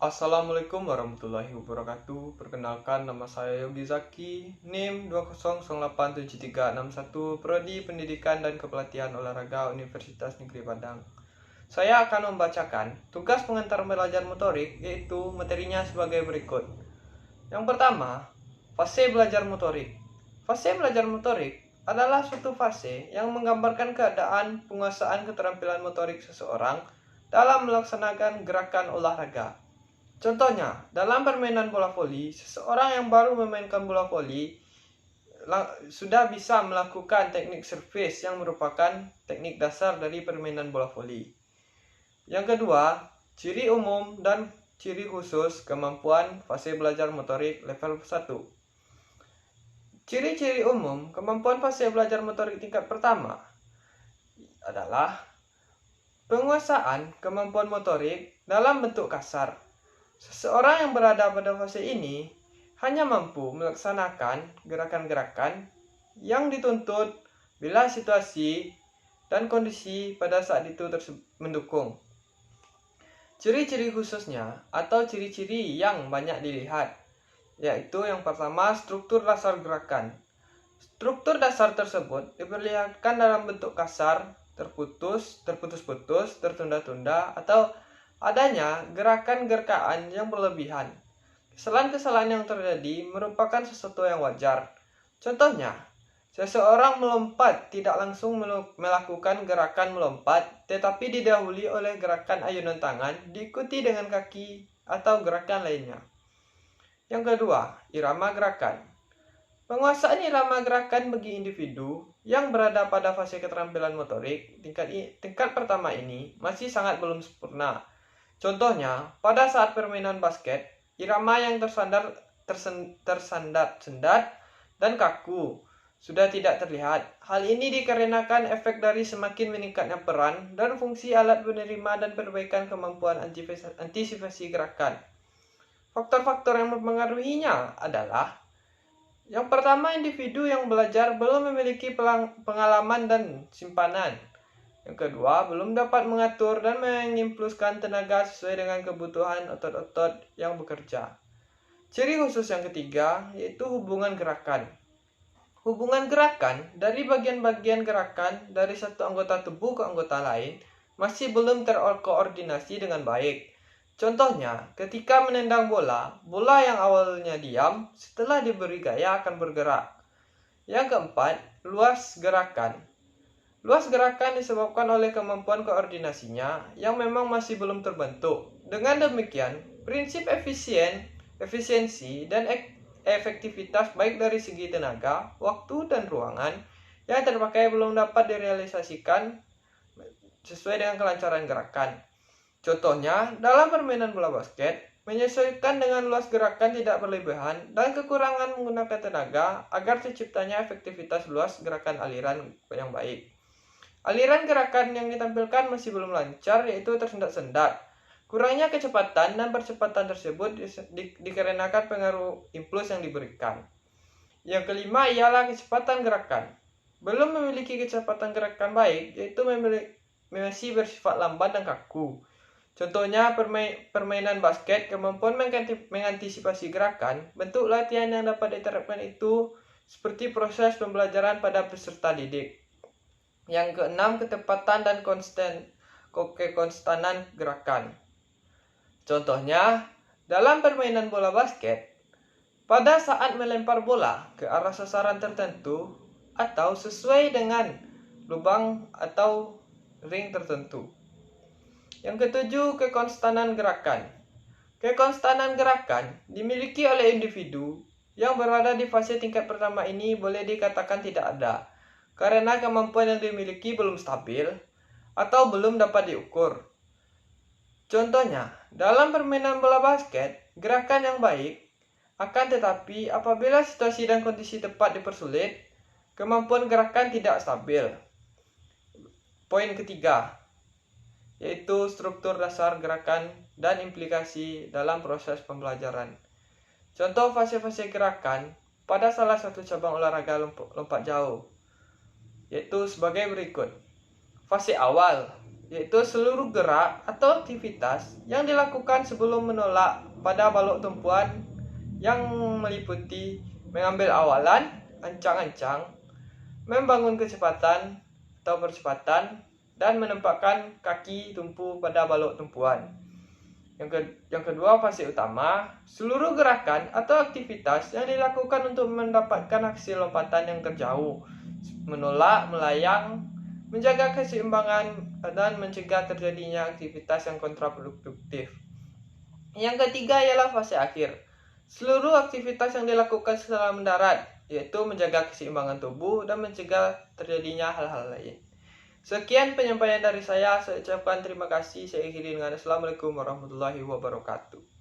Assalamualaikum warahmatullahi wabarakatuh. Perkenalkan, nama saya Yogi Zaki, NIM 200873161, Prodi Pendidikan dan Kepelatihan Olahraga Universitas Negeri Padang. Saya akan membacakan tugas pengantar belajar motorik, yaitu materinya sebagai berikut. Yang pertama, fase belajar motorik. Fase belajar motorik adalah suatu fase yang menggambarkan keadaan penguasaan keterampilan motorik seseorang dalam melaksanakan gerakan olahraga. Contohnya, dalam permainan bola voli, seseorang yang baru memainkan bola voli sudah bisa melakukan teknik servis yang merupakan teknik dasar dari permainan bola voli. Yang kedua, ciri umum dan ciri khusus kemampuan fase belajar motorik level 1. Ciri-ciri umum kemampuan fase belajar motorik tingkat pertama adalah penguasaan kemampuan motorik dalam bentuk kasar. Seseorang yang berada pada fase ini hanya mampu melaksanakan gerakan-gerakan yang dituntut bila situasi dan kondisi pada saat itu mendukung. Ciri-ciri khususnya atau ciri-ciri yang banyak dilihat, yaitu yang pertama, struktur dasar gerakan. Struktur dasar tersebut diperlihatkan dalam bentuk kasar, terputus-putus, tertunda-tunda, atau adanya gerakan-gerakan yang berlebihan. Kesalahan-kesalahan yang terjadi merupakan sesuatu yang wajar. Contohnya, seseorang melompat tidak langsung melakukan gerakan melompat, tetapi didahului oleh gerakan ayunan tangan, diikuti dengan kaki atau gerakan lainnya. Yang kedua, irama gerakan. Penguasaan irama gerakan bagi individu yang berada pada fase keterampilan motorik tingkat pertama ini masih sangat belum sempurna. Contohnya, pada saat permainan basket, irama yang tersendat dan kaku sudah tidak terlihat. Hal ini dikarenakan efek dari semakin meningkatnya peran dan fungsi alat penerima dan perbaikan kemampuan antisipasi gerakan. Faktor-faktor yang mempengaruhinya adalah: yang pertama, individu yang belajar belum memiliki pengalaman dan simpanan. Yang kedua, belum dapat mengatur dan mengimpluskan tenaga sesuai dengan kebutuhan otot-otot yang bekerja. Ciri khusus yang ketiga yaitu hubungan gerakan. Hubungan gerakan dari bagian-bagian gerakan dari satu anggota tubuh ke anggota lain masih belum terkoordinasi dengan baik. Contohnya, ketika menendang bola yang awalnya diam, setelah diberi gaya akan bergerak. Yang keempat, luas gerakan. Luas gerakan disebabkan oleh kemampuan koordinasinya yang memang masih belum terbentuk. Dengan demikian, prinsip efisiensi, dan efektivitas baik dari segi tenaga, waktu, dan ruangan yang terpakai belum dapat direalisasikan sesuai dengan kelancaran gerakan. Contohnya, dalam permainan bola basket, menyesuaikan dengan luas gerakan tidak berlebihan dan kekurangan menggunakan tenaga agar terciptanya efektivitas luas gerakan aliran yang baik. Aliran gerakan yang ditampilkan masih belum lancar, yaitu tersendat-sendat. Kurangnya kecepatan dan percepatan tersebut dikarenakan pengaruh impuls yang diberikan. Yang kelima ialah kecepatan gerakan. Belum memiliki kecepatan gerakan baik, yaitu masih bersifat lambat dan kaku. Contohnya, permainan basket, kemampuan mengantisipasi gerakan, bentuk latihan yang dapat diterapkan itu seperti proses pembelajaran pada peserta didik. Yang keenam, ketepatan dan kekonstanan gerakan. Contohnya, dalam permainan bola basket, pada saat melempar bola ke arah sasaran tertentu atau sesuai dengan lubang atau ring tertentu. Yang ketujuh, kekonstanan gerakan. Kekonstanan gerakan dimiliki oleh individu yang berada di fase tingkat pertama ini boleh dikatakan tidak ada, karena kemampuan yang dimiliki belum stabil atau belum dapat diukur. Contohnya, dalam permainan bola basket, gerakan yang baik akan tetapi apabila situasi dan kondisi tepat dipersulit, kemampuan gerakan tidak stabil. Poin ketiga, yaitu struktur dasar gerakan dan implikasi dalam proses pembelajaran. Contoh fase-fase gerakan pada salah satu cabang olahraga lompat jauh, yaitu sebagai berikut. Fase awal, yaitu seluruh gerak atau aktivitas yang dilakukan sebelum menolak pada balok tumpuan yang meliputi mengambil awalan, ancang-ancang, membangun kecepatan atau percepatan, dan menempatkan kaki tumpu pada balok tumpuan. Yang kedua, fase utama, seluruh gerakan atau aktivitas yang dilakukan untuk mendapatkan hasil lompatan yang terjauh, menolak, melayang, menjaga keseimbangan, dan mencegah terjadinya aktivitas yang kontraproduktif. Yang ketiga ialah fase akhir. Seluruh aktivitas yang dilakukan setelah mendarat, yaitu menjaga keseimbangan tubuh dan mencegah terjadinya hal-hal lain. Sekian penyampaian dari saya ucapkan terima kasih. Saya akhiri dengan Assalamualaikum warahmatullahi wabarakatuh.